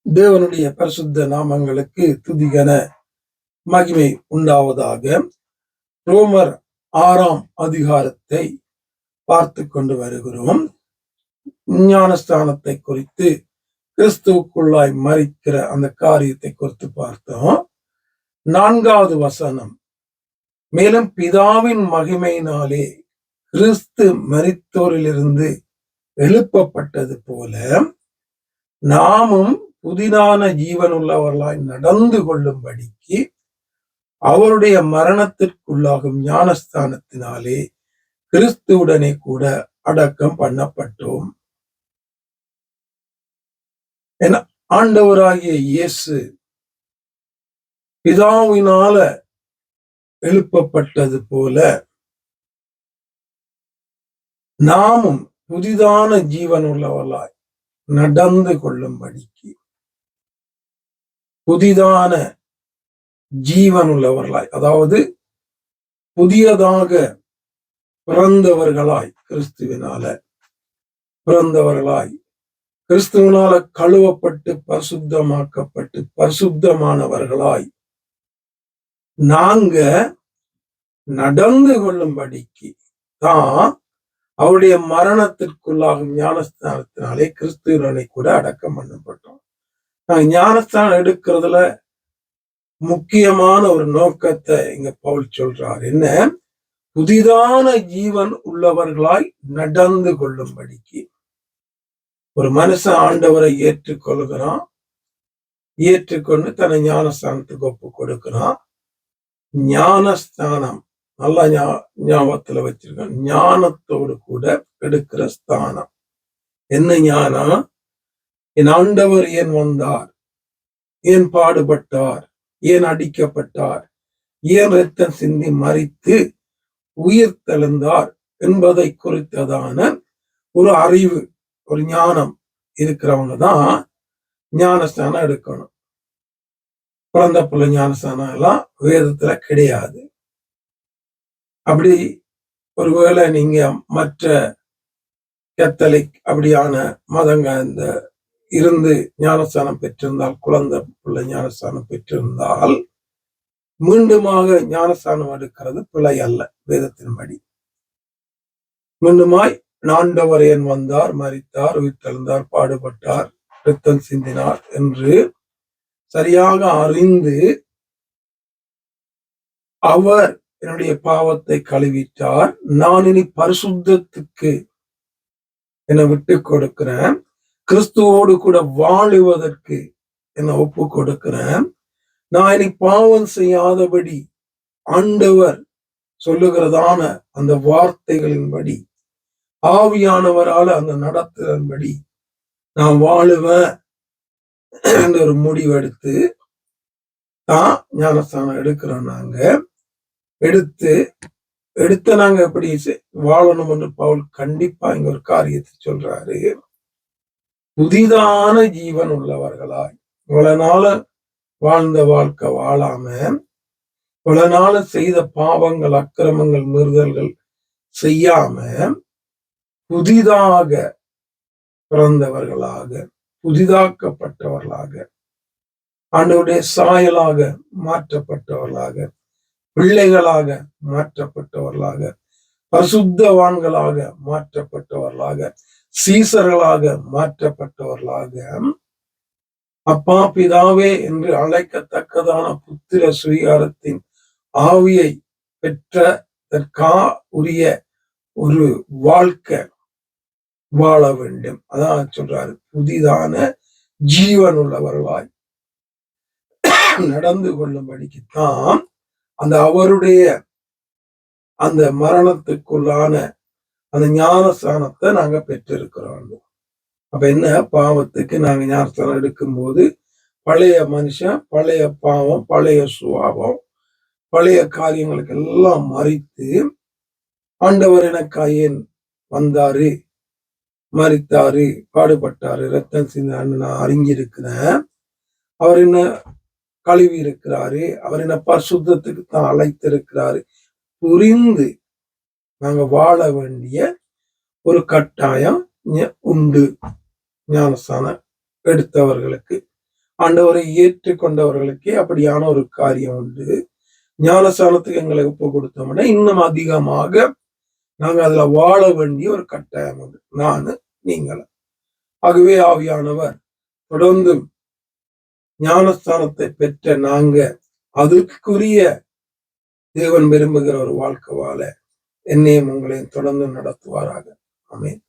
தேவனுடைய பரிசுத்த நாமங்களுக்கு துதிகன மகிமை உண்டாவதாக. ரோமர் 6ஆம் அதிகாரத்தை பார்த்து கொண்டு வருகிறோம். ஞானஸ்தானத்தை குறித்து, கிறிஸ்துவுக்குள்ளாய் மரிக்கிற அந்த காரியத்தை குறித்து பார்த்தோம். 4வது வசனம், மேலும் பிதாவின் மகிமையினாலே கிறிஸ்து மரித்தோரிலிருந்து எழுப்பப்பட்டது போல நாமும் புதிதான ஜீவன் உள்ளவர்களாய் நடந்து கொள்ளும்படிக்கு அவருடைய மரணத்திற்குள்ளாகும் ஞானஸ்தானத்தினாலே கிறிஸ்துவுடனே கூட அடக்கம் பண்ணப்பட்டோம். என ஆண்டவராகிய இயேசு பிதாவினால எழுப்பப்பட்டது போல நாமும் புதிதான ஜீவன் உள்ளவர்களாய் நடந்து கொள்ளும்படிக்கு, புதிதான ஜீவன் உள்ளவர்களாய், அதாவது புதியதாக பிறந்தவர்களாய், கிறிஸ்துவினால பிறந்தவர்களாய், கிறிஸ்துவினால கழுவப்பட்டு பரிசுத்தமாக்கப்பட்டு பரிசுத்தமானவர்களாய் நாங்க நடந்து கொள்ளும்படிக்கு தான் அவருடைய மரணத்திற்குள்ளாகும் ஞானஸ்தானத்தினாலே கிறிஸ்துவனை கூட அடக்கம் பண்ணப்பட்டோம். ஞானஸ்தானம் எடுக்கிறதுல முக்கியமான ஒரு நோக்கத்தை இங்க பவுல் சொல்றார். என்ன? புதிதான ஜீவன் உள்ளவர்களாய் நடந்து கொள்ளும்படிக்கு. ஒரு மனுஷன் ஆண்டவரை ஏற்றுக்கொள்கிறான், ஏற்றுக்கொண்டு தன்னை ஞானஸ்தானத்துக்கு ஒப்பு கொடுக்கிறான். ஞானஸ்தானம் நல்லா ஞாபகத்துல வச்சிருக்கேன். ஞானத்தோடு கூட எடுக்கிற ஸ்தானம். என்ன ஞானம்? என் ஆண்டவர் ஏன் வந்தார், ஏன் பாடுபட்டார், ஏன் அடிக்கப்பட்டார், ஏன் இரத்தம் சிந்தி மரித்து உயிர் தெழுந்தார் என்பதை குறித்ததான ஒரு அறிவு, ஒரு ஞானம் இருக்கிறவங்க தான் ஞானஸ்தானம் எடுக்கணும். குழந்தை பிள்ளை ஞானஸ்தானம் எல்லாம் வேதத்துல கிடையாது. அப்படி ஒருவேளை நீங்க மற்ற கத்தலிக் அப்படியான மதங்க இந்த இருந்து ஞானஸ்தானம் பெற்றிருந்தால், குழந்தை பிள்ளை ஞானஸ்தானம் பெற்றிருந்தால், மீண்டுமாக ஞானஸ்தானம் எடுக்கிறது பிழை அல்ல வேதத்தின்படி. மீண்டுமாய் ஆண்டவர் ஏன் வந்தார், மரித்தார், உயிர் தெழுந்தார், பாடுபட்டார், இரத்தம் சிந்தினார் என்று சரியாக அறிந்து அவர் என்னுடைய பாவத்தை கழுவிட்டார், நான் இனி பரிசுத்தத்துக்கு என்னை விட்டு கொடுக்கிறேன், கிறிஸ்துவோடு கூட வாழுவதற்கு என்னை ஒப்பு கொடுக்கிறேன், நான் இனி பாவம் செய்யாதபடி ஆண்டவர் சொல்லுகிறதான அந்த வார்த்தைகளின்படி, ஆவியானவரால அந்த நடத்துதன்படி நான் வாழுவேன் என்ற ஒரு முடிவெடுத்து தான் ஞானஸ்தானம் எடுக்கிறோம். நாங்க எடுத்த நாங்க எப்படி வாழணும் என்று பவுல் கண்டிப்பா இங்க ஒரு காரியத்தை சொல்றாரு. புதிதான ஜீவன் உள்ளவர்களாய், இவ்வளவு நாள வாழ்ந்த வாழ்க்கை வாழாம, இவ்வளவு நாள செய்த பாவங்கள், அக்கிரமங்கள், மீறுதல்கள் செய்யாம புதிதாக பிறந்தவர்களாக, புதிதாக்கப்பட்டவர்களாக, ஆண்டவருடைய சாயலாக மாற்றப்பட்டவர்களாக, பிள்ளைகளாக மாற்றப்பட்டவர்களாக, பரிசுத்தவான்களாக மாற்றப்பட்டவர்களாக, சீசர்களாக மாற்றப்பட்டவர்களாக, அப்பா பிதாவே என்று அழைக்கத்தக்கதான புத்திர சுவீகாரத்தின் ஆவியை பெற்றதற்கா உரிய ஒரு வாழ்க்கை வாழ வேண்டும். அதான் சொல்றாரு, புதிதான ஜீவன் உள்ளவர்களாய் நடந்து கொள்ளும்படிக்குத்தான் அந்த அவருடைய அந்த மரணத்துக்குள்ளான அந்த ஞானஸ்தானத்தை நாங்க பெற்றிருக்கிறோம். அப்ப என்ன? பாவத்துக்கு நாங்க ஞானஸ்தானம் எடுக்கும்போது பழைய மனுஷன், பழைய பாவம், பழைய சுபாவம், பழைய காரியங்களுக்கு எல்லாம் மறித்து, ஆண்டவர் எனக்காக ஏன் வந்தாரு, மரித்தாரு, பாடுபட்டாரு, இரத்தம் சிந்தான்னு நான் அறிஞ்சிருக்கிறேன், அவர் என்ன கழுவி இருக்கிறாரு, அவர் என்ன பரிசுத்தத்துக்கு தான் அழைத்திருக்கிறாரு புரிந்து நாங்க வாழ வேண்டிய ஒரு கட்டாயம் உண்டு ஞானஸ்தானம் எடுத்தவர்களுக்கு. ஆண்டவரை ஏற்றுக்கொண்டவர்களுக்கே அப்படியான ஒரு காரியம் உண்டு. ஞானஸ்தானத்துக்கு எங்களை ஒப்பு கொடுத்தோம்னா இன்னும் அதிகமாக நாங்க அதுல வாழ வேண்டிய ஒரு கட்டாயம் உண்டு, நானு நீங்களும். ஆகவே ஆவியானவர் தொடர்ந்து ஞானஸ்தானத்தை பெற்ற நாங்க அதுக்குரிய தேவன் விரும்புகிற ஒரு வாழ்க்கை வாழ என்னையும் உங்களையும் தொடர்ந்து நடத்துவாராக. ஆமென்.